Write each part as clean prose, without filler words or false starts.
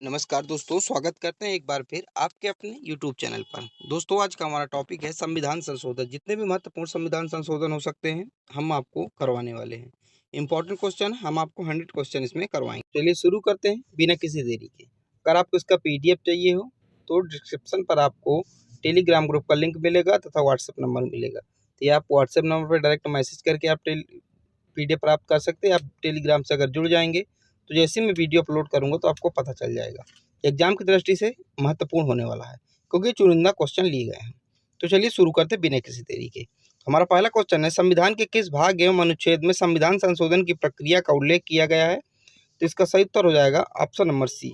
नमस्कार दोस्तों, स्वागत करते हैं एक बार फिर आपके अपने यूट्यूब चैनल पर। दोस्तों, आज का हमारा टॉपिक है संविधान संशोधन। जितने भी महत्वपूर्ण संविधान संशोधन हो सकते हैं, हम आपको करवाने वाले हैं। इंपॉर्टेंट क्वेश्चन हम आपको 100 क्वेश्चन इसमें करवाएंगे। चलिए शुरू करते हैं बिना किसी देरी के। अगर आपको इसका पीडीएफ चाहिए हो तो डिस्क्रिप्शन पर आपको टेलीग्राम ग्रुप का लिंक मिलेगा तथा व्हाट्सएप नंबर मिलेगा। तो ये आप व्हाट्सएप नंबर पर डायरेक्ट मैसेज करके आप पीडीएफ प्राप्त कर सकते हैं। आप टेलीग्राम से अगर जुड़ जाएंगे तो जैसे मैं वीडियो अपलोड करूंगा तो आपको पता चल जाएगा। एग्जाम की दृष्टि से महत्वपूर्ण होने वाला है क्योंकि चुनिंदा क्वेश्चन लिए गए हैं। तो चलिए शुरू करते बिना किसी देरी के। हमारा पहला क्वेश्चन है, संविधान के किस भाग एवं अनुच्छेद में संविधान संशोधन की प्रक्रिया का उल्लेख किया गया है? तो इसका सही उत्तर हो जाएगा ऑप्शन नंबर सी,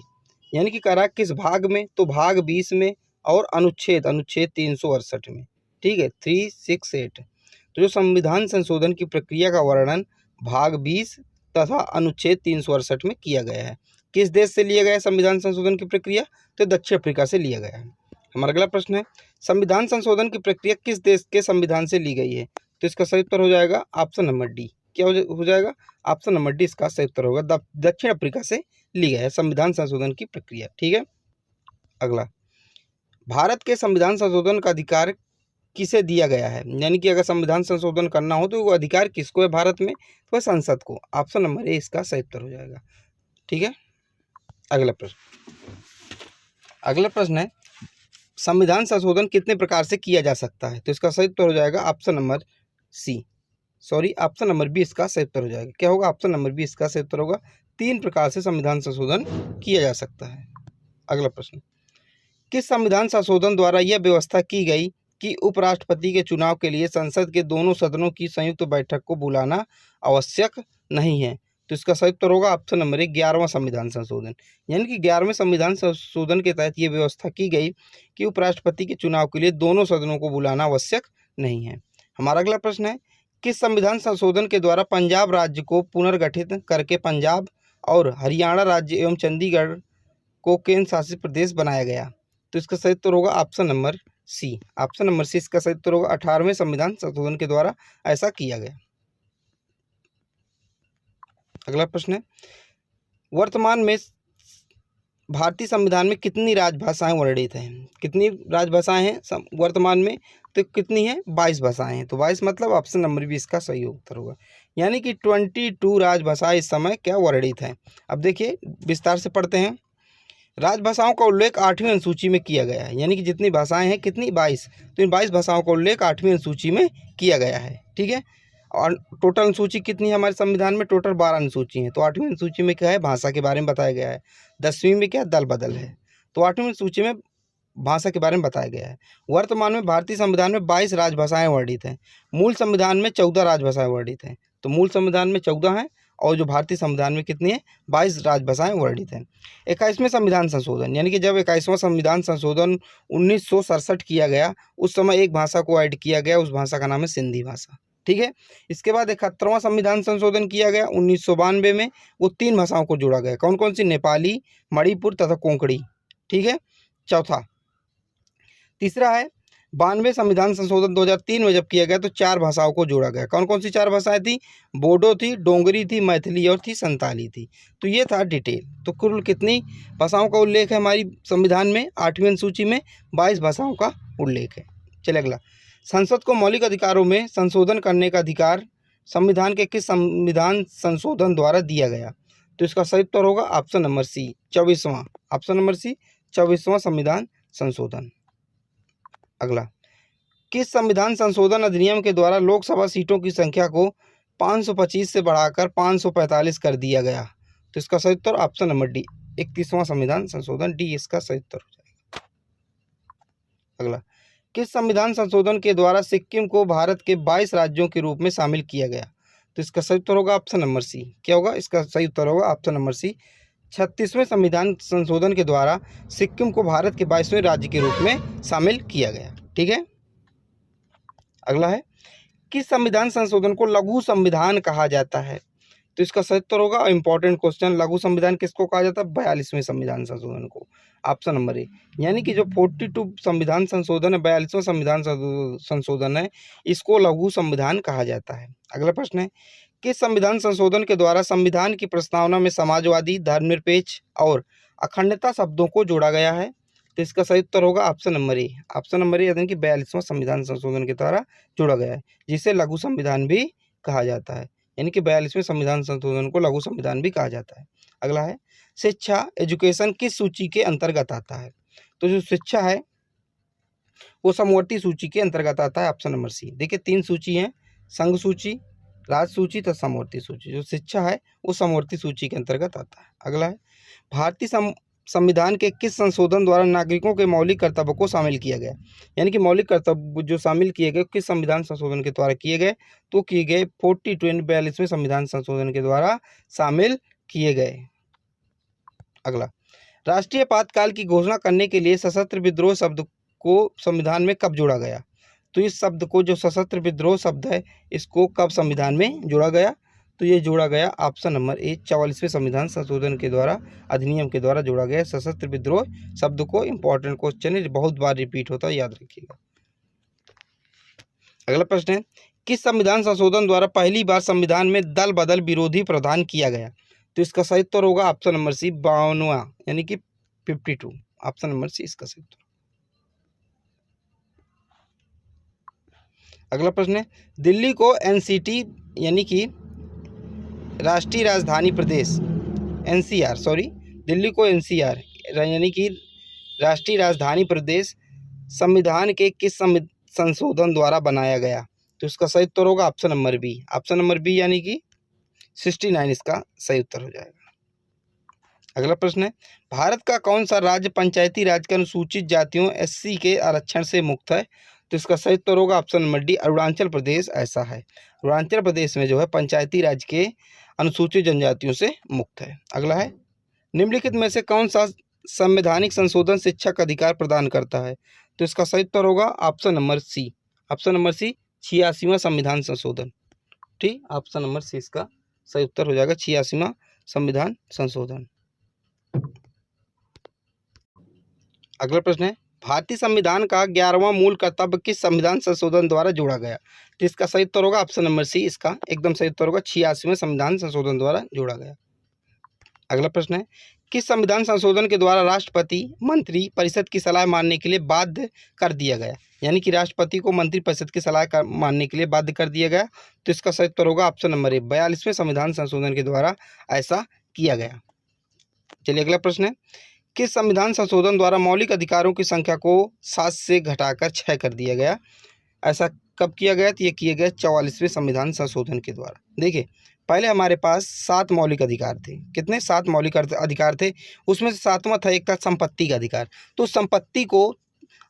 यानी कि कह रहा है किस भाग में, तो भाग 20 में और अनुच्छेद अनुच्छेद 368 में। ठीक है, 368। तो जो संविधान संशोधन की प्रक्रिया का वर्णन भाग 20 तथा अनुच्छेद 368 में किया गया है। किस देश से लिया गया है संविधान संशोधन की प्रक्रिया? तो दक्षिण अफ्रीका से लिया गया है। हमारा अगला प्रश्न है, संविधान संशोधन की प्रक्रिया किस देश के संविधान से ली गई है? तो इसका सही उत्तर हो जाएगा ऑप्शन नंबर डी। क्या हो जाएगा? ऑप्शन नंबर डी इसका सही उत्तर होगा। दक्षिण अफ्रीका से ली गया है संविधान संशोधन की प्रक्रिया। ठीक है, अगला, भारत के संविधान संशोधन का अधिकार किसे दिया गया है? यानी कि अगर संविधान संशोधन करना हो तो वो अधिकार किसको है भारत में? तो संसद को। ऑप्शन नंबर ए इसका सही उत्तर हो जाएगा। ठीक है, अगला प्रश्न है, संविधान संशोधन कितने प्रकार से किया जा सकता है? तो इसका सही उत्तर हो जाएगा option number C, sorry option number B इसका सही उत्तर हो जाएगा। क्या होगा? ऑप्शन नंबर बी इसका सही उत्तर होगा। 3 प्रकार से संविधान संशोधन किया जा सकता है। अगला प्रश्न, किस संविधान संशोधन द्वारा यह व्यवस्था की गई कि उपराष्ट्रपति के चुनाव के लिए संसद के दोनों सदनों की संयुक्त बैठक को बुलाना आवश्यक नहीं है? तो इसका सही उत्तर होगा ऑप्शन नंबर 11वां संविधान संशोधन, यानी कि 11वें संविधान संशोधन के तहत ये व्यवस्था की गई कि उपराष्ट्रपति के चुनाव के लिए दोनों सदनों को बुलाना आवश्यक नहीं है। हमारा अगला प्रश्न है, किस संविधान संशोधन के द्वारा पंजाब राज्य को पुनर्गठित करके पंजाब और हरियाणा राज्य एवं चंडीगढ़ को केंद्र शासित प्रदेश बनाया गया? तो इसका सही उत्तर होगा option number C. Option number C इसका सही उत्तर होगा। 18वें संविधान संशोधन के द्वारा ऐसा किया गया। अगला प्रश्न है, वर्तमान में भारतीय संविधान में कितनी राजभाषाएं वर्णित हैं? कितनी राजभाषाएं हैं वर्तमान में? तो कितनी है? 22 भाषाएं हैं। तो 22 मतलब ऑप्शन नंबर बी इसका सही उत्तर होगा, यानी कि 22 राजभाषाएं इस समय क्या वर्णित हैं। अब देखिए विस्तार से पढ़ते हैं। राजभाषाओं का उल्लेख 8वीं अनुसूची में किया गया है, यानी कि जितनी भाषाएं हैं कितनी? 22। तो इन 22 भाषाओं का उल्लेख 8वीं अनुसूची में किया गया है। ठीक है, और टोटल अनुसूची कितनी है हमारे संविधान में? टोटल 12 अनुसूची है। तो 8वीं अनुसूची में क्या है? भाषा के बारे में बताया गया है। 10वीं में क्या? दल बदल है। तो 8वीं अनुसूची में भाषा के बारे में बताया गया है। वर्तमान में भारतीय संविधान में 22 राजभाषाएं वर्णित हैं। मूल संविधान में 14 राजभाषाएं वर्णित हैं। तो मूल संविधान में 14 हैं और जो भारतीय संविधान में कितनी है? 22 राजभाषाएं वर्णित हैं। 21वें संविधान संशोधन, यानी कि जब 21वां संविधान संशोधन 1967 किया गया, उस समय एक भाषा को ऐड किया गया, उस भाषा का नाम है सिंधी भाषा। ठीक है, इसके बाद 71वां संविधान संशोधन किया गया 1992 में। वो 3 भाषाओं को जोड़ा गया। कौन कौन सी? नेपाली, मणिपुर तथा कोंकणी। ठीक है, चौथा। तीसरा है 92 संविधान संशोधन 2003 में जब किया गया तो 4 भाषाओं को जोड़ा गया। कौन कौन सी 4 भाषाएं थी? बोडो थी, डोंगरी थी, मैथिली और थी संताली थी। तो ये था डिटेल। तो कुल कितनी भाषाओं का उल्लेख है हमारी संविधान में? 8वीं अनुसूची में 22 भाषाओं का उल्लेख है। चलिए अगला, संसद को मौलिक अधिकारों में संशोधन करने का अधिकार संविधान के किस संविधान संशोधन द्वारा दिया गया? तो इसका सही उत्तर होगा ऑप्शन नंबर सी, 24वां। ऑप्शन नंबर सी, 24वां संविधान संशोधन। अगला, किस संविधान संशोधन अधिनियम के द्वारा लोकसभा सीटों की संख्या को 525 से बढ़ाकर 545 कर दिया गया? तो इसका सही उत्तर ऑप्शन नंबर डी, 31वां संविधान संशोधन, डी इसका सही उत्तर हो जाएगा। अगला, किस संविधान संशोधन के द्वारा सिक्किम को भारत के 22 राज्यों के रूप में शामिल किया गया? तो इसका सही उत्तर होगा ऑप्शन नंबर सी। क्या होगा? इसका सही उत्तर होगा ऑप्शन नंबर सी, 36वें संविधान संशोधन के द्वारा सिक्किम को भारत के 22वें राज्य के रूप में शामिल किया गया। ठीक है, अगला है, किस संविधान संशोधन को लघु संविधान कहा जाता है? तो इसका सही उत्तर होगा, इंपॉर्टेंट क्वेश्चन, लघु संविधान किसको कहा जाता है? 42वें संविधान संशोधन को। ऑप्शन नंबर ए, यानी कि जो 42 संविधान संशोधन है, 42वां संविधान संशोधन है, इसको लघु संविधान कहा जाता है। अगला प्रश्न है, किस संविधान संशोधन के द्वारा संविधान की प्रस्तावना में समाजवादी, धर्मनिरपेक्ष और अखंडता शब्दों को जोड़ा गया है? तो इसका सही उत्तर होगा option number A. Option number A यानी कि 42वां संविधान संशोधन के द्वारा जोड़ा गया है, जिसे लघु संविधान भी कहा जाता है। यानी कि 42वें संविधान संशोधन को लघु संविधान भी कहा जाता है। अगला है शिक्षा, एजुकेशन किस सूची के अंतर्गत आता है? तो जो शिक्षा है वो समवर्ती सूची के अंतर्गत आता है, ऑप्शन नंबर सी। देखिए 3 सूची हैं, संघ सूची, राज सूची तथा समवर्ती सूची। जो शिक्षा है वो समवर्ती सूची के अंतर्गत आता है। अगला है भारतीय संविधान के किस संशोधन द्वारा नागरिकों के मौलिक कर्तव्य को शामिल किया गया? यानी कि मौलिक कर्तव्य जो शामिल किए गए किस संविधान संशोधन के द्वारा किए गए? तो किए गए 42वें संविधान संशोधन के द्वारा शामिल किए गए। अगला राष्ट्रीय आपातकाल की घोषणा करने के लिए सशस्त्र विद्रोह शब्द को संविधान में कब जोड़ा गया? तो इस शब्द को, जो सशस्त्र विद्रोह शब्द है, इसको कब संविधान में जोड़ा गया? तो ये जोड़ा गया ऑप्शन नंबर ए 44वें संविधान संशोधन के द्वारा, अधिनियम के द्वारा जोड़ा गया सशस्त्र विद्रोह शब्द को। इंपॉर्टेंट क्वेश्चन है, बहुत बार रिपीट होता है, याद रखिएगा। अगला प्रश्न है किस संविधान संशोधन द्वारा पहली बार संविधान में दल बदल विरोधी प्रावधान किया गया? तो इसका सही उत्तर होगा ऑप्शन नंबर सी 52वां यानी कि 52। ऑप्शन नंबर सी इसका सही उत्तर। अगला प्रश्न है दिल्ली को एनसीटी यानी कि राष्ट्रीय राजधानी प्रदेश, एनसीआर, सॉरी, दिल्ली को एनसीआर यानी कि राष्ट्रीय राजधानी प्रदेश संविधान के किस संशोधन द्वारा बनाया गया? तो इसका सही उत्तर होगा option number B. Option number B यानी कि 69 इसका सही उत्तर हो जाएगा। अगला प्रश्न है भारत का कौन सा राज्य पंचायती राज के अनुसूचित जातियों एससी के आरक्षण से मुक्त है? तो इसका सही उत्तर होगा option number D Arunachal Pradesh. ऐसा है, अरुणाचल प्रदेश में जो है पंचायती राज के अनुसूचित जनजातियों से मुक्त है। अगला है निम्नलिखित में से कौन सा संवैधानिक संशोधन शिक्षा का अधिकार प्रदान करता है? तो इसका सही उत्तर होगा option number C. Option number C 86वां संविधान संशोधन। ठीक, ऑप्शन नंबर सी इसका सही उत्तर हो जाएगा, 86वां संविधान संशोधन। अगला प्रश्न है भारतीय संविधान का 11वां मूल कर्तव्य किस संविधान संशोधन द्वारा जोड़ा गया? तो इसका सही उत्तर होगा ऑप्शन नंबर सी, इसका एकदम सही उत्तर होगा 86वें संविधान संशोधन द्वारा जोड़ा गया। अगला प्रश्न है किस संविधान संशोधन के द्वारा राष्ट्रपति मंत्री परिषद की सलाह मानने के लिए बाध्य कर दिया गया? यानी कि राष्ट्रपति को मंत्री परिषद की सलाह मानने के लिए बाध्य कर दिया गया। तो इसका सही उत्तर होगा ऑप्शन नंबर ए 42वें संविधान संशोधन के द्वारा ऐसा किया गया। चलिए अगला प्रश्न है किस संविधान संशोधन द्वारा मौलिक अधिकारों की संख्या को 7 से घटाकर 6 कर दिया गया? ऐसा कब किया गया? तो ये किया गया 44वें संविधान संशोधन के द्वारा। देखिए पहले हमारे पास 7 मौलिक अधिकार थे। कितने? 7 मौलिक अधिकार थे। उसमें से 7वां था एक था संपत्ति का अधिकार। तो संपत्ति को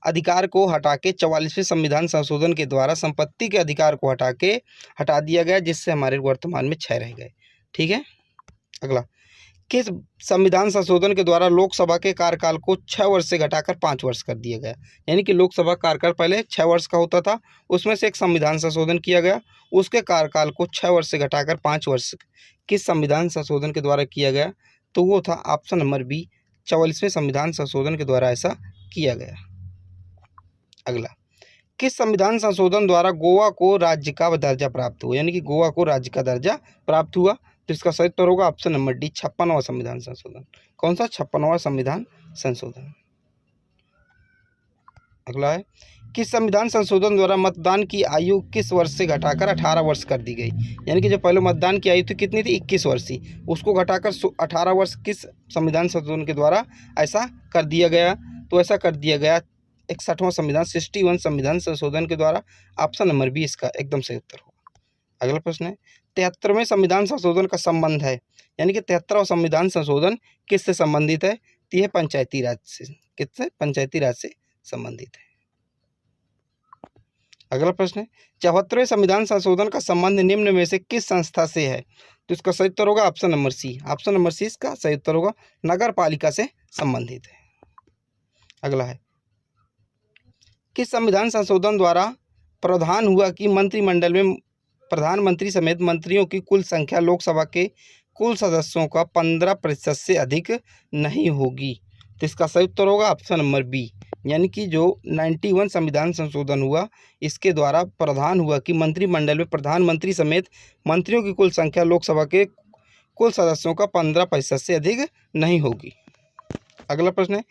अधिकार को हटा के 44वें संविधान संशोधन के द्वारा संपत्ति के अधिकार को हटा दिया गया, जिससे हमारे वर्तमान में 6 रह गए। ठीक है। अगला किस संविधान संशोधन के द्वारा लोकसभा के कार्यकाल को 6 वर्ष से घटाकर 5 वर्ष कर दिया गया? यानी कि लोकसभा कार्यकाल पहले 6 वर्ष का होता था, उसमें से एक संविधान संशोधन किया गया, उसके कार्यकाल को 6 वर्ष से घटाकर 5 वर्ष किस संविधान संशोधन के द्वारा किया गया? तो वो था ऑप्शन नंबर बी 44वें संविधान संशोधन के द्वारा ऐसा किया गया। अगला किस संविधान संशोधन द्वारा गोवा को राज्य का दर्जा प्राप्त हुआ? यानी कि गोवा को राज्य का दर्जा प्राप्त हुआ। तो इसका सही उत्तर होगा ऑप्शन नंबर डी 56वां संविधान संशोधन। कौन सा? 56वां संविधान संशोधन। अगला है किस संविधान संशोधन द्वारा मतदान की आयु किस वर्ष से घटाकर 18 वर्ष कर दी गई? यानी कि जो पहले मतदान की आयु थी कितनी थी? 21 वर्ष थी, उसको घटाकर 18 वर्ष किस संविधान संशोधन के द्वारा ऐसा कर दिया गया? तो ऐसा कर दिया गया 61वां संविधान 61 संविधान संशोधन के द्वारा। ऑप्शन नंबर बी इसका एकदम सही उत्तर होगा। अगला प्रश्न है 73वें संविधान संशोधन का संबंध है, यानी कि 73वां संविधान संशोधन किससे संबंधित है? तो यह पंचायती राज से, किससे? पंचायती राज से संबंधित है। अगला प्रश्न है 74वें संविधान संशोधन का संबंध निम्न में से किस संस्था से है? तो इसका सही उत्तर होगा option number C. Option number C इसका सही उत्तर होगा, नगर पालिका से संबंधित है। अगला है किस संविधान संशोधन द्वारा प्रावधान हुआ कि मंत्रिमंडल में प्रधानमंत्री समेत मंत्रियों की कुल संख्या लोकसभा के कुल सदस्यों का 15% से अधिक नहीं होगी? तो इसका सही उत्तर होगा ऑप्शन नंबर बी, यानी कि जो 91 संविधान संशोधन हुआ इसके द्वारा प्रावधान हुआ कि मंत्रिमंडल में प्रधानमंत्री समेत मंत्रियों की कुल संख्या लोकसभा के कुल सदस्यों का 15% से अधिक नहीं होगी। अगला प्रश्न है,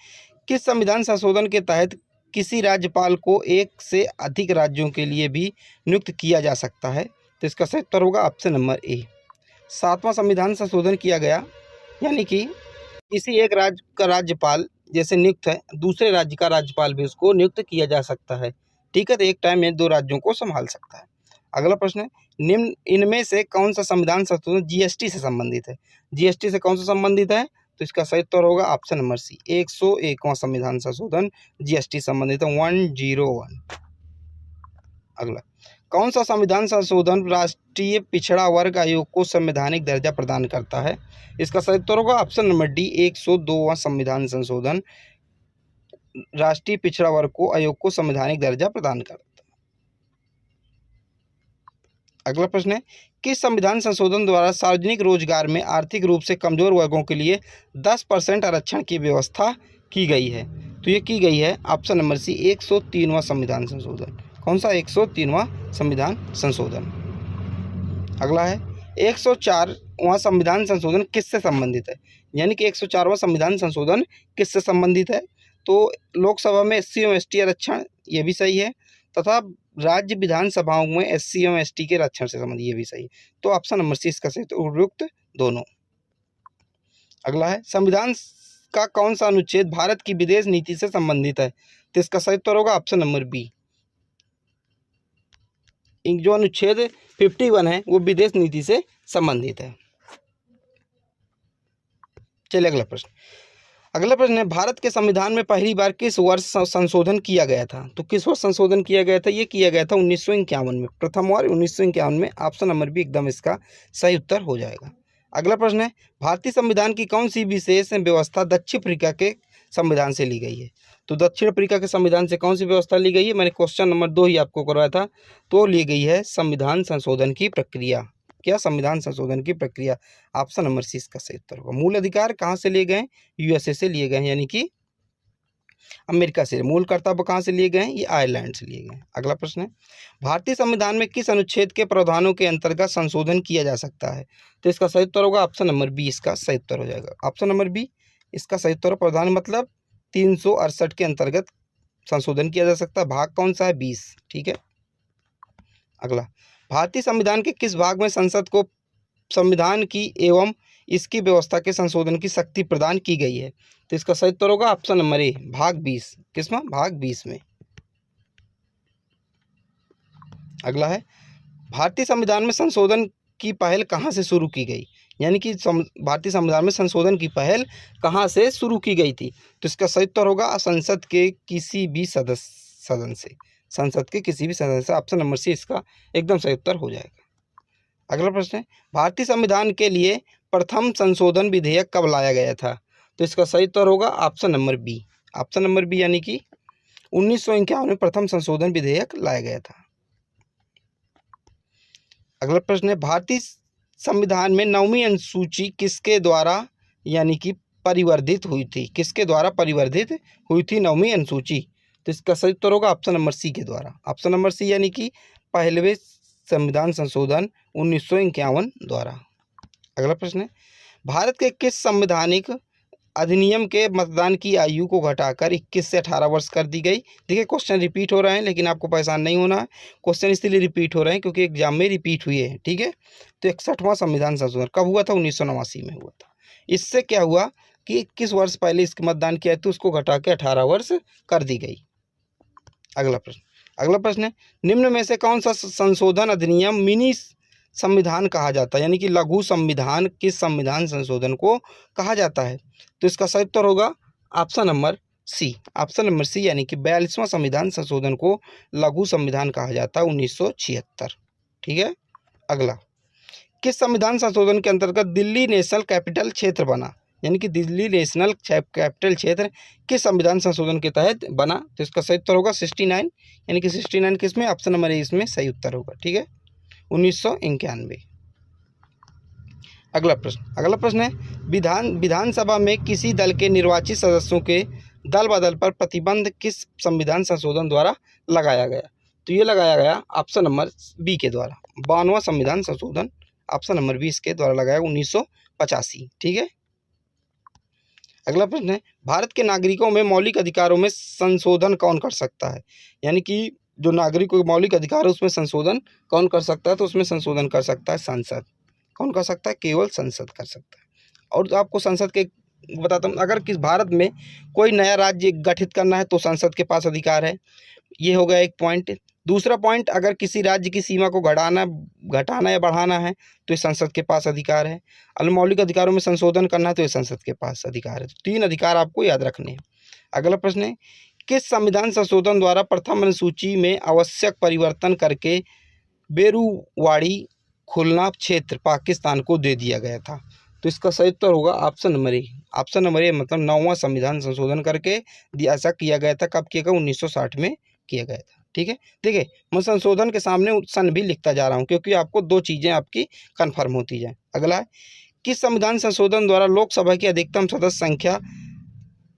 किस संविधान संशोधन के तहत किसी राज्यपाल को एक से अधिक राज्यों के लिए भी नियुक्त किया जा सकता है? तो इसका सही उत्तर होगा ऑप्शन नंबर ए। 7वां संविधान संशोधन किया गया, यानी कि किसी एक राज्य का राज्यपाल जैसे नियुक्त है, दूसरे राज्य का राज्यपाल भी उसको नियुक्त किया जा सकता है। ठीक है, तो एक टाइम में 2 राज्यों को संभाल सकता है। अगला प्रश्न है, निम्न इनमें से कौन सा संविधान संशोधन जीएसटी से संबंधित है? जीएसटी से कौन सा संबंधित है? तो इसका सही उत्तर होगा ऑप्शन नंबर सी, 101वां संविधान संशोधन जीएसटी संबंधित है, 101। अगला, कौन सा संविधान संशोधन राष्ट्रीय पिछड़ा वर्ग आयोग को संवैधानिक दर्जा प्रदान करता है? इसका सही उत्तर होगा ऑप्शन नंबर डी, 102वां संविधान संशोधन राष्ट्रीय पिछड़ा वर्ग को आयोग को संवैधानिक दर्जा प्रदान करता है। अगला प्रश्न है, किस संविधान संशोधन द्वारा सार्वजनिक रोजगार में आर्थिक रूप से कमजोर वर्गों के लिए 10% आरक्षण की व्यवस्था की गई है? तो ये की गई है ऑप्शन नंबर सी, 103वां संविधान संशोधन। कौन सा? 103वां संविधान संशोधन। अगला है, 104वां संविधान संशोधन किससे संबंधित है? यानी कि 104वां संविधान संशोधन किससे संबंधित है? तो लोकसभा में SC एवं ST आरक्षण, ये भी सही है, तथा राज्य विधानसभाओं में SC एवं ST के आरक्षण से संबंधित, ये भी सही है। तो ऑप्शन नंबर सी इसका सही, तो उपयुक्त दोनों। अगला है, संविधान का कौन सा अनुच्छेद भारत की विदेश नीति से संबंधित है? तो इसका सही उत्तर होगा ऑप्शन नंबर बी, जो अनुच्छेद 51 है वो विदेश नीति से संबंधित है। चलिए अगला प्रश्न। अगला प्रश्न है, भारत के संविधान में पहली बार किस वर्ष संशोधन किया गया था? तो किस वर्ष संशोधन किया गया था? ये किया गया था 1951 में, प्रथम बार 1951 में। ऑप्शन नंबर बी एकदम इसका सही उत्तर हो जाएगा। अगला प्रश्न है, भारतीय संविधान की कौन सी विशेष व्यवस्था दक्षिण अफ्रीका के संविधान से ली गई है? तो दक्षिण अफ्रीका के संविधान से कौन सी व्यवस्था ली गई है? मैंने क्वेश्चन नंबर 2 ही आपको करवाया था, तो ली गई है संविधान संशोधन की प्रक्रिया। क्या? संविधान संशोधन की प्रक्रिया। ऑप्शन नंबर सी इसका सही उत्तर होगा। मूल अधिकार कहाँ से लिए गए? USA से लिए गए हैं, यानी कि अमेरिका से। मूल कर्तव्य कहाँ से लिए गए हैं? ये आयरलैंड से लिए गए हैं। अगला प्रश्न है, भारतीय संविधान में किस अनुच्छेद के प्रावधानों के अंतर्गत संशोधन किया जा सकता है? तो इसका सही उत्तर होगा ऑप्शन नंबर बी, इसका सही उत्तर हो जाएगा। ऑप्शन नंबर बी इसका सही उत्तर। प्रावधान मतलब 368 के अंतर्गत संशोधन किया जा सकता है। भाग कौन सा है? 20। ठीक है। अगला, भारतीय संविधान के किस भाग में संसद को संविधान की एवं इसकी व्यवस्था के संशोधन की शक्ति प्रदान की गई है? तो इसका सही उत्तर होगा ऑप्शन नंबर ए, भाग 20। किसमें? भाग 20 में। अगला है, भारतीय संविधान में संशोधन की पहल कहाँ से शुरू की गई? यानी कि भारतीय संविधान में संशोधन की पहल कहाँ से शुरू की गई थी? तो इसका सही उत्तर होगा संसद के किसी भी सदन से। संसद के किसी भी सदन से। ऑप्शन नंबर सी इसका एकदम सही उत्तर हो जाएगा। अगला प्रश्न है, भारतीय संविधान के लिए प्रथम संशोधन विधेयक कब लाया गया था? तो इसका सही उत्तर होगा option number B. Option number B यानी कि 1951 में प्रथम संशोधन विधेयक लाया गया था। अगला प्रश्न है, भारतीय संविधान में 9वीं अनुसूची किसके द्वारा यानी कि परिवर्धित हुई थी? किसके द्वारा परिवर्धित हुई थी 9वीं अनुसूची? तो इसका सही उत्तर होगा ऑप्शन नंबर सी के द्वारा। ऑप्शन नंबर सी यानी कि पहलवे संविधान संशोधन 1951 द्वारा। अगला प्रश्न है, भारत के किस संवैधानिक अधिनियम के मतदान की आयु को घटाकर 21 से 18 वर्ष कर दी गई? देखिए क्वेश्चन रिपीट हो रहे हैं, लेकिन आपको परेशान नहीं होना है। क्वेश्चन इसलिए रिपीट हो रहे हैं क्योंकि एग्जाम में रिपीट हुए हैं। ठीक है, तो 61वां संविधान संशोधन कब हुआ था? 1989 में हुआ था। इससे क्या हुआ कि 21 वर्ष पहले इसके मतदान किया तो उसको घटा के 18 वर्ष कर दी गई। अगला प्रश्न है, निम्न में से कौन सा संशोधन अधिनियम मिनी संविधान कहा जाता है? यानी कि लघु संविधान किस संविधान संशोधन को कहा जाता है? तो इसका सही उत्तर होगा option number C. Option number C यानी कि 42वां संविधान संशोधन को लघु संविधान कहा जाता है, 1976। ठीक है। अगला, किस संविधान संशोधन के अंतर्गत दिल्ली नेशनल कैपिटल क्षेत्र बना? यानी कि दिल्ली नेशनल कैपिटल क्षेत्र किस संविधान संशोधन के तहत बना? तो इसका सही उत्तर होगा 69, यानी कि 69 किसमें? ऑप्शन नंबर ए इसमें सही उत्तर होगा। ठीक है, 1991। अगला प्रश्न है, विधानसभा में किसी दल के निर्वाचित सदस्यों के दल बदल पर प्रतिबंध किस संविधान संशोधन द्वारा लगाया गया? तो ये लगाया गया ऑप्शन नंबर बी के द्वारा, 52वां संविधान संशोधन। ऑप्शन नंबर बी इसके द्वारा लगाया 1985। ठीक है। अगला प्रश्न है, भारत के नागरिकों में मौलिक अधिकारों में संशोधन कौन कर सकता है? यानी कि जो नागरिकों के मौलिक अधिकार है उसमें संशोधन कौन कर सकता है? तो उसमें संशोधन कर सकता है संसद। कौन कर सकता है? केवल संसद कर सकता है। और आपको संसद के बताता हूँ, अगर किस भारत में कोई नया राज्य गठित करना है तो संसद के पास अधिकार है। ये हो गया एक पॉइंट। दूसरा पॉइंट, अगर किसी राज्य की सीमा को घटाना या बढ़ाना है तो ये संसद के पास अधिकार है। मौलिक अधिकारों में संशोधन करना है तो ये संसद के पास अधिकार है। तो 3 अधिकार आपको याद रखने हैं। अगला प्रश्न है, किस संविधान संशोधन द्वारा प्रथम अनुसूची में आवश्यक परिवर्तन करके बेरुवाड़ी खुलना क्षेत्र पाकिस्तान को दे दिया गया था? तो इसका सही उत्तर होगा option number A. Option number A मतलब 9वां संविधान संशोधन करके ऐसा किया गया था। कब किया गया? 1960 में किया गया था। ठीक है, देखिए मैं संशोधन के सामने सन भी लिखता जा रहा हूँ क्योंकि आपको 2 चीज़ें आपकी कन्फर्म होती जाए। अगला है, किस संविधान संशोधन द्वारा लोकसभा की अधिकतम सदस्य संख्या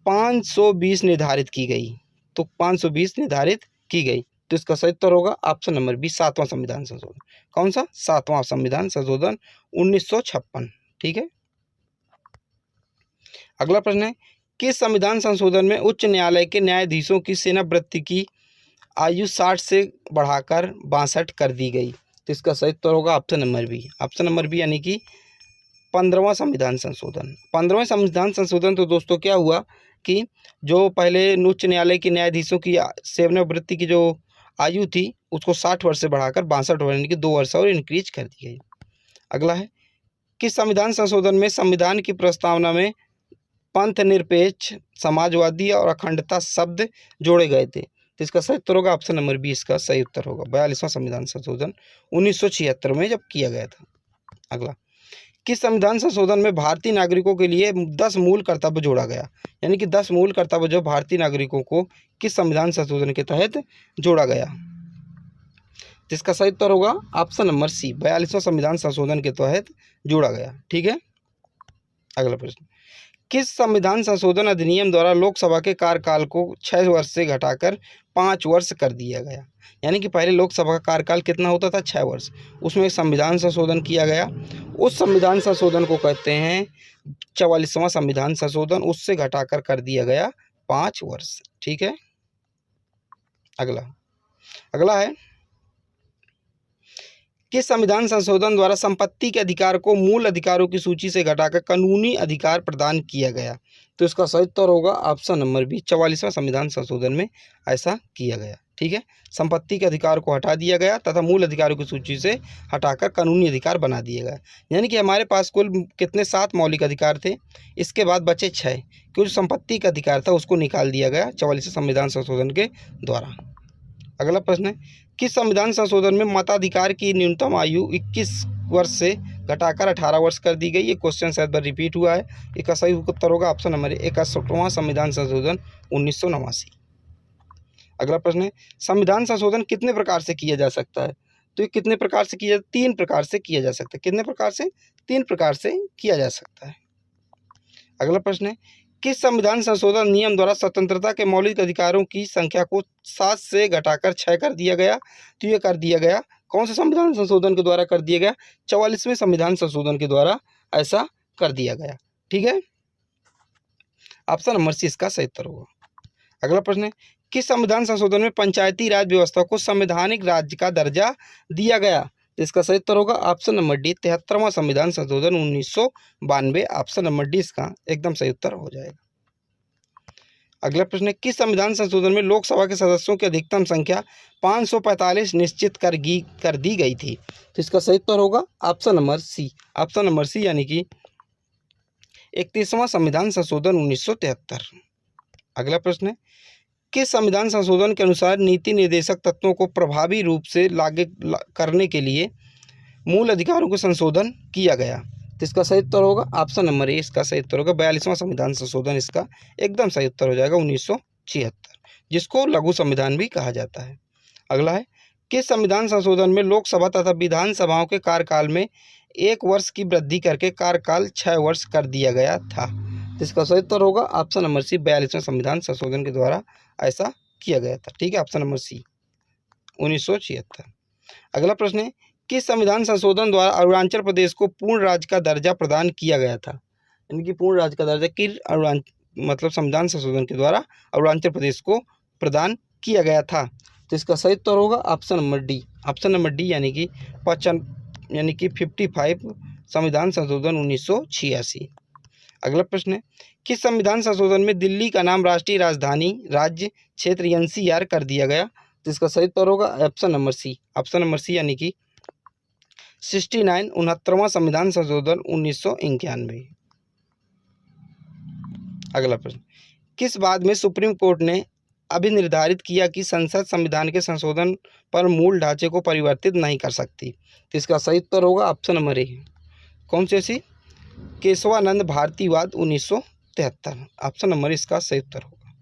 520 निर्धारित की गई? तो 520 निर्धारित की गई। तो इसका सही उत्तर होगा ऑप्शन नंबर बी, 7वां संविधान संशोधन। कौन सा? 7वां संविधान संशोधन 1956। ठीक है। अगला प्रश्न है, किस संविधान संशोधन में उच्च न्यायालय के न्यायाधीशों की सेवानिवृत्ति की आयु 60 से बढ़ाकर 62 कर दी गई? तो इसका सही उत्तर होगा option number B. Option number B यानी कि 15वां संविधान संशोधन। 15वें संविधान संशोधन तो दोस्तों क्या हुआ कि जो पहले उच्च न्यायालय के न्यायाधीशों की सेवानिवृत्ति की जो आयु थी उसको 60 वर्ष से बढ़ाकर 62 वर्ष यानी कि 2 वर्ष और इंक्रीज कर दी गई। अगला है, किस संविधान संशोधन में संविधान की प्रस्तावना में पंथ निरपेक्ष, समाजवादी और अखंडता शब्द जोड़े गए थे? तो इसका सही उत्तर होगा ऑप्शन नंबर बी, इसका सही उत्तर होगा 42वां संविधान संशोधन 1976 में जब किया गया था। अगला, किस संविधान संशोधन में भारतीय नागरिकों के लिए 10 मूल कर्तव्य जोड़ा गया? यानी कि 10 मूल कर्तव्य जो भारतीय नागरिकों को किस संविधान संशोधन के तहत जोड़ा गया? जिसका सही उत्तर होगा ऑप्शन नंबर सी, 42वां संविधान संशोधन के तहत जोड़ा गया। ठीक है। अगला प्रश्न, किस संविधान संशोधन अधिनियम द्वारा लोकसभा के कार्यकाल को 6 वर्ष से घटाकर 5 वर्ष कर दिया गया? यानी कि पहले लोकसभा का कार्यकाल कितना होता था? 6 वर्ष। उसमें एक संविधान संशोधन किया गया। उस संविधान संशोधन को कहते हैं 44वां संविधान संशोधन। उससे घटाकर कर दिया गया 5 वर्ष। ठीक है। अगला है, किस संविधान संशोधन द्वारा संपत्ति के अधिकार को मूल अधिकारों की सूची से घटाकर कानूनी अधिकार प्रदान किया गया? तो इसका सही उत्तर होगा ऑप्शन नंबर बी, 44वां संविधान संशोधन में ऐसा किया गया। ठीक है, संपत्ति के अधिकार को हटा दिया गया तथा मूल अधिकारों की सूची से हटाकर कानूनी अधिकार बना दिया गया। यानी कि हमारे पास कुल कितने 7 मौलिक अधिकार थे, इसके बाद बचे 6, क्योंकि संपत्ति का अधिकार था उसको निकाल दिया गया 44वें संविधान संशोधन के द्वारा। अगला प्रश्न है, किस संविधान संशोधन में मताधिकार की न्यूनतम आयु 21 वर्ष से घटाकर 18 वर्ष कर दी गई? ये क्वेश्चन शायद बार रिपीट हुआ है। इसका सही उत्तर होगा ऑप्शन नंबर 61वां संविधान संशोधन 1989। अगला प्रश्न है, संविधान संशोधन कितने प्रकार से किया जा सकता है? तो ये कितने प्रकार से किया? 3 प्रकार से किया जा सकता है। कितने प्रकार से? 3 प्रकार से किया जा सकता है। अगला प्रश्न है, किस संविधान संशोधन नियम द्वारा स्वतंत्रता के मौलिक अधिकारों की संख्या को 7 से घटाकर 6 कर दिया गया? तो ये कर दिया गया कौन से संविधान संशोधन के द्वारा कर दिया गया? 44वें संविधान संशोधन के द्वारा ऐसा कर दिया गया। ठीक है, ऑप्शन नंबर सी इसका सही उत्तर होगा। अगला प्रश्न है, किस संविधान संशोधन में पंचायती राज व्यवस्था को संवैधानिक राज्य का दर्जा दिया गया? तो इसका सही उत्तर होगा ऑप्शन नंबर डी, 73वां संविधान संशोधन 1992। ऑप्शन नंबर डी इसका एकदम सही उत्तर हो जाएगा। अगला प्रश्न है, किस संविधान संशोधन में लोकसभा के सदस्यों की अधिकतम संख्या 545 निश्चित कर दी गई थी? तो इसका सही उत्तर होगा option number C. Option number C यानी कि 31वां संविधान संशोधन 1973। अगला प्रश्न है, किस संविधान संशोधन के अनुसार नीति निर्देशक तत्वों को प्रभावी रूप से लागू करने के लिए मूल अधिकारों को संशोधन किया गया? तो इसका सही उत्तर होगा ऑप्शन नंबर ए, इसका सही उत्तर होगा 42वां संविधान संशोधन। इसका एकदम सही उत्तर हो जाएगा 1976, जिसको लघु संविधान भी कहा जाता है। अगला है, किस संविधान संशोधन में लोकसभा तथा विधानसभाओं के कार्यकाल में 1 वर्ष की वृद्धि करके कार्यकाल 6 वर्ष कर दिया गया था? तो इसका सही उत्तर होगा ऑप्शन नंबर सी, 42वें संविधान संशोधन के द्वारा ऐसा किया गया था। ठीक है, ऑप्शन नंबर सी 1976। अगला प्रश्न है, किस संविधान संशोधन द्वारा अरुणाचल प्रदेश को पूर्ण राज्य का दर्जा प्रदान किया गया था? यानी कि पूर्ण राज्य का दर्जा मतलब संविधान संशोधन के द्वारा अरुणाचल प्रदेश को प्रदान किया गया था। तो इसका सही उत्तर होगा option number D. Option number D यानी कि 55 संविधान संशोधन 1986। अगला प्रश्न है, किस संविधान संशोधन में दिल्ली का नाम राष्ट्रीय राजधानी राज्य क्षेत्र NCR कर दिया गया? तो इसका सही उत्तर होगा option number C. Option number C यानी कि 69वां संविधान संशोधन 1991। अगला प्रश्न, किस बात में सुप्रीम कोर्ट ने अभिनिर्धारित किया कि संसद संविधान के संशोधन पर मूल ढांचे को परिवर्तित नहीं कर सकती? तो इसका सही उत्तर होगा ऑप्शन नंबर ए। कौन सी ऐसी? केशवानंद भारतीवाद 1973। ऑप्शन नंबर इसका सही उत्तर होगा।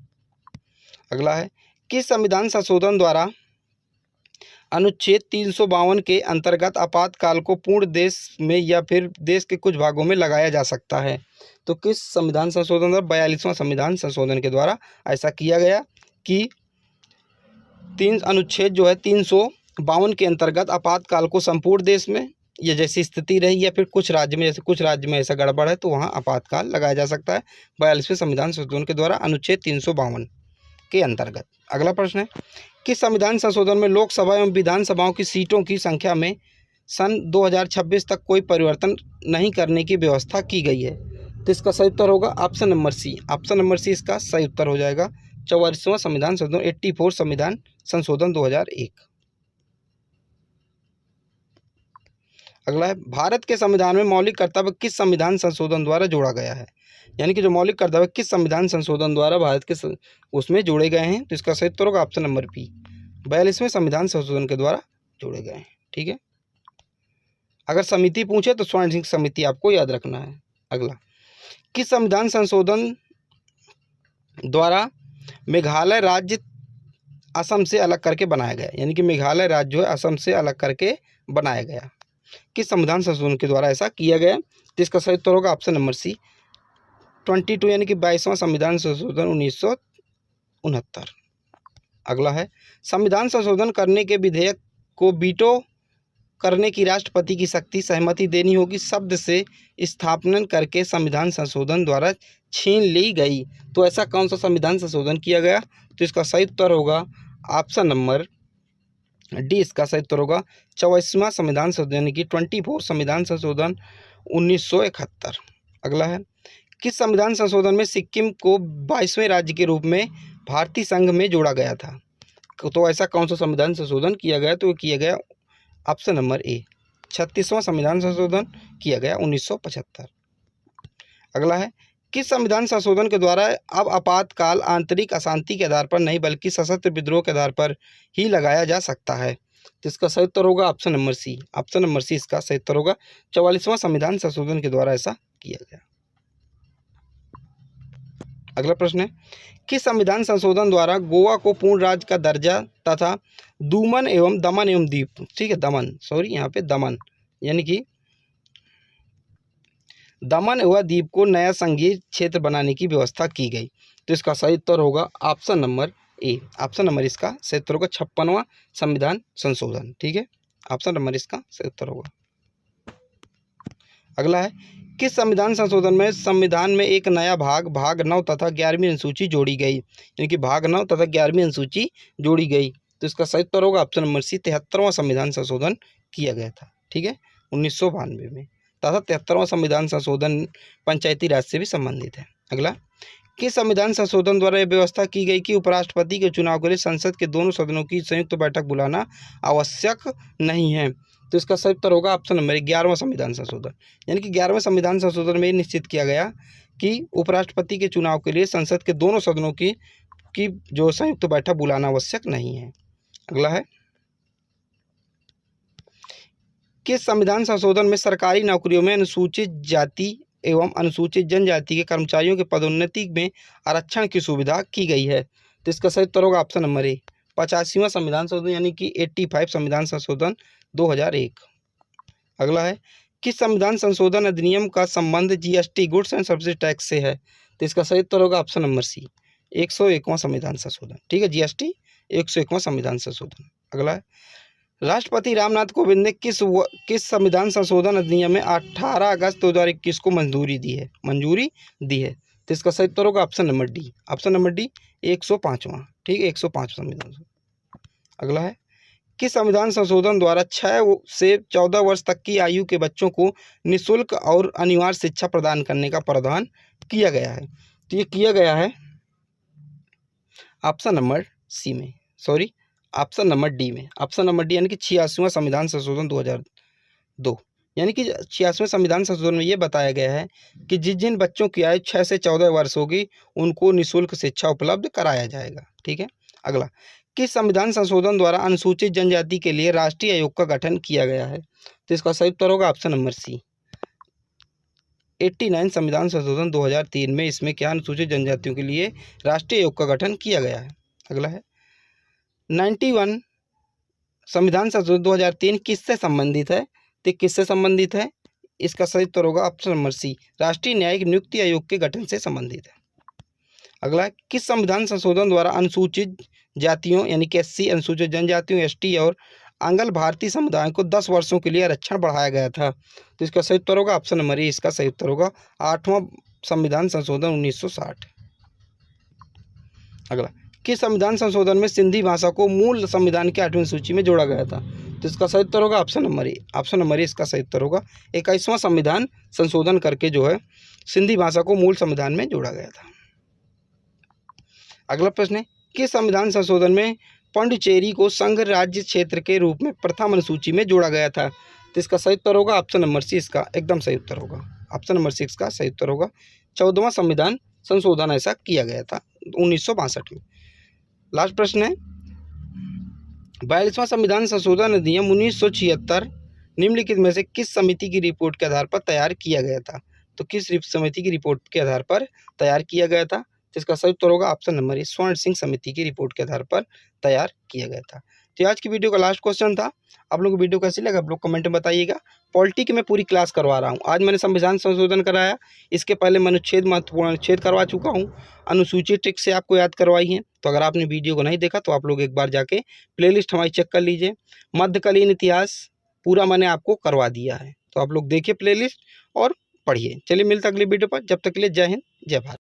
अगला है, किस संविधान संशोधन द्वारा अनुच्छेद 352 के अंतर्गत आपातकाल को पूर्ण देश में या फिर देश के कुछ भागों में लगाया जा सकता है? तो किस संविधान संशोधन द्वारा? 42वां संविधान संशोधन के द्वारा ऐसा किया गया कि अनुच्छेद जो है 352 के अंतर्गत आपातकाल को संपूर्ण देश में या जैसी स्थिति रही या फिर कुछ राज्य में, जैसे कुछ राज्य में ऐसा गड़बड़ है तो वहाँ आपातकाल लगाया जा सकता है 42वें संविधान संशोधन के द्वारा अनुच्छेद 352 के अंतर्गत। अगला प्रश्न है, किस संविधान संशोधन में लोकसभा एवं विधानसभाओं की सीटों की संख्या में सन 2026 तक कोई परिवर्तन नहीं करने की व्यवस्था की गई है? तो इसका सही उत्तर होगा option number C. Option number C इसका सही उत्तर हो जाएगा। 44वां संविधान संशोधन 84 संविधान संशोधन 2001। अगला है, भारत के संविधान में मौलिक कर्तव्य किस संविधान संशोधन द्वारा जोड़ा गया है? यानी कि जो मौलिक कर्तव्य किस संविधान संशोधन द्वारा भारत के उसमें जोड़े गए हैं? तो इसका सही उत्तर होगा ऑप्शन नंबर बी। 42वें संविधान संशोधन के द्वारा जोड़े गए हैं। ठीक है, अगर समिति पूछे तो स्वर्ण सिंह समिति आपको याद रखना है। अगला, किस संविधान संशोधन द्वारा मेघालय राज्य असम से अलग करके बनाया गया? यानी कि मेघालय राज्य जो है असम से अलग करके बनाया गया, किस संविधान संशोधन के द्वारा ऐसा किया गया? तो इसका सही उत्तर होगा ऑप्शन नंबर सी 22 यानी कि 22वां संविधान संशोधन 1969। अगला है, संविधान संशोधन करने के विधेयक को वीटो करने की राष्ट्रपति की शक्ति सहमति देनी होगी शब्द से स्थापना करके संविधान संशोधन द्वारा छीन ली गई। तो ऐसा कौन सा संविधान संशोधन किया गया? तो इसका सही उत्तर होगा ऑप्शन नंबर डी। इसका सही उत्तर होगा 24वां संविधान संशोधन यानी कि 24 संविधान संशोधन 1971। अगला है, किस संविधान संशोधन में सिक्किम को 22वें राज्य के रूप में भारतीय संघ में जोड़ा गया था? तो ऐसा कौन सा संविधान संशोधन किया गया? तो किया गया ऑप्शन नंबर ए 36वां संविधान संशोधन किया गया 1975। अगला है, किस संविधान संशोधन के द्वारा अब आपातकाल आंतरिक अशांति के आधार पर नहीं बल्कि सशस्त्र विद्रोह के आधार पर ही लगाया जा सकता है? तो इसका सही उत्तर होगा option number C. Option number C इसका सही उत्तर होगा। 44वां संविधान संशोधन के द्वारा ऐसा किया गया। अगला प्रश्न है, किस संविधान संशोधन द्वारा गोवा को पूर्ण राज्य का दर्जा तथा दमन एवं दीव, ठीक है दमन, सॉरी यहाँ पे दमन यानी कि दमन एवं दीव को नया संघीय क्षेत्र बनाने की व्यवस्था की गई? तो इसका सही उत्तर होगा option number A. Option number इसका सही उत्तर होगा 56वां संविधान संशोधन। ठीक है, ऑप्शन नंबर इसका सही उत्तर होगा। अगला है, किस संविधान संशोधन में संविधान में एक नया भाग 9 तथा 11वीं अनुसूची जोड़ी गई? यानी कि भाग 9 तथा 11वीं अनुसूची जोड़ी गई। तो इसका सही उत्तर होगा ऑप्शन नंबर सी 73वां संविधान संशोधन किया गया था। ठीक है, 1992 में तथा 73वां संविधान संशोधन पंचायती राज से भी संबंधित है। अगला, किस संविधान संशोधन द्वारा यह व्यवस्था की गई कि उपराष्ट्रपति के चुनाव के लिए संसद के दोनों सदनों की संयुक्त बैठक बुलाना आवश्यक नहीं है? तो इसका सही उत्तर होगा ऑप्शन नंबर 11वां संविधान संशोधन। यानी कि 11वें संविधान संशोधन में निश्चित किया गया कि उपराष्ट्रपति के चुनाव के लिए संसद के दोनों सदनों की जो संयुक्त बैठक बुलाना आवश्यक नहीं है। अगला है, किस संविधान संशोधन में सरकारी नौकरियों में अनुसूचित जाति एवं अनुसूचित जनजाति के कर्मचारियों के पदोन्नति में आरक्षण की सुविधा की गई है? तो इसका सही उत्तर होगा ऑप्शन नंबर ए 85वां संविधान संशोधन यानी कि 85 संविधान संशोधन 2001। अगला है, किस संविधान संशोधन अधिनियम का संबंध GST goods and services tax से है? तो इसका सही उत्तर होगा ऑप्शन नंबर सी 101वां संविधान संशोधन। ठीक है, जीएसटी 101वां संविधान संशोधन। अगला है, राष्ट्रपति रामनाथ कोविंद ने किस संविधान संशोधन अधिनियम में 18 अगस्त 2021 को मंजूरी दी है? तो तो इसका सही उत्तर होगा option number D. Option number D 105वां। ठीक है, 105 संविधान। अगला है, किस संविधान संशोधन द्वारा 6 से 14 वर्ष तक की आयु के बच्चों को निःशुल्क और अनिवार्य शिक्षा प्रदान करने का प्रावधान किया गया है? तो ये किया गया है ऑप्शन नंबर सी में, सॉरी ऑप्शन नंबर डी में। ऑप्शन नंबर डी यानी कि 86वां संविधान संशोधन 2002, यानी कि 86वें संविधान संशोधन में ये बताया गया है कि जिन बच्चों की आयु 6 से 14 वर्ष होगी उनको निःशुल्क शिक्षा उपलब्ध कराया जाएगा। ठीक है। अगला, किस संविधान संशोधन द्वारा अनुसूचित जनजाति के लिए राष्ट्रीय आयोग का गठन किया गया है? तो इसका सही उत्तर होगा ऑप्शन नंबर सी 89 संविधान संशोधन 2003 में इसमें क्या अनुसूचित जनजातियों के लिए राष्ट्रीय आयोग का गठन किया गया है। अगला है, 91 संविधान संशोधन 2003 किससे संबंधित है? तो किससे संबंधित है? इसका सही उत्तर होगा ऑप्शन नंबर सी राष्ट्रीय न्यायिक नियुक्ति आयोग के गठन से संबंधित है। अगला, किस संविधान संशोधन द्वारा अनुसूचित जातियों यानी कि एससी, अनुसूचित जनजातियों, एसटी और आंग्ल भारतीय समुदाय को 10 वर्षों के लिए आरक्षण बढ़ाया गया था? तो इसका सही उत्तर होगा ऑप्शन नंबर ए, इसका सही उत्तर होगा 8वां संविधान संशोधन 1960। अगला, किस संविधान संशोधन में सिंधी भाषा को मूल संविधान की 8वीं सूची में जोड़ा गया था? तो इसका सही उत्तर होगा option number A. Option number A इसका सही उत्तर होगा। 21वां संविधान संशोधन करके जो है सिंधी भाषा को मूल संविधान में जोड़ा गया था। अगला प्रश्न है, किस संविधान संशोधन में पांडिचेरी को संघ राज्य क्षेत्र के रूप में प्रथम अनुसूची में जोड़ा गया था? तो इसका सही उत्तर होगा ऑप्शन नंबर सी, इसका एकदम सही उत्तर होगा। ऑप्शन नंबर 6 का सही उत्तर होगा। 14वां संविधान संशोधन ऐसा किया गया था 1962 में। लास्ट प्रश्न है, 42वां संविधान संशोधन अधिनियम 1976 निम्नलिखित में से किस समिति की रिपोर्ट के आधार पर तैयार किया गया था? तो किस समिति की रिपोर्ट के आधार पर तैयार किया गया था? तो इसका सही उत्तर होगा ऑप्शन नंबर ए, स्वर्ण सिंह समिति की रिपोर्ट के आधार पर तैयार किया गया था। तो आज की वीडियो का लास्ट क्वेश्चन था। आप लोगों को वीडियो कैसी लगा आप लोग कमेंट में बताइएगा। पॉलिटी की मैं पूरी क्लास करवा रहा हूँ। आज मैंने संविधान संशोधन कराया, इसके पहले मैं अनुच्छेद महत्वपूर्ण अनुच्छेद करवा चुका हूँ, अनुसूचित ट्रिक से आपको याद करवाई है। तो अगर आपने वीडियो को नहीं देखा तो आप लोग एक बार जाके प्लेलिस्ट हमारी चेक कर लीजिए। मध्यकालीन इतिहास पूरा मैंने आपको करवा दिया है, तो आप लोग देखिए प्लेलिस्ट और पढ़िए। चलिए मिलते अगली वीडियो पर, जब तक के लिए जय हिंद जय भारत।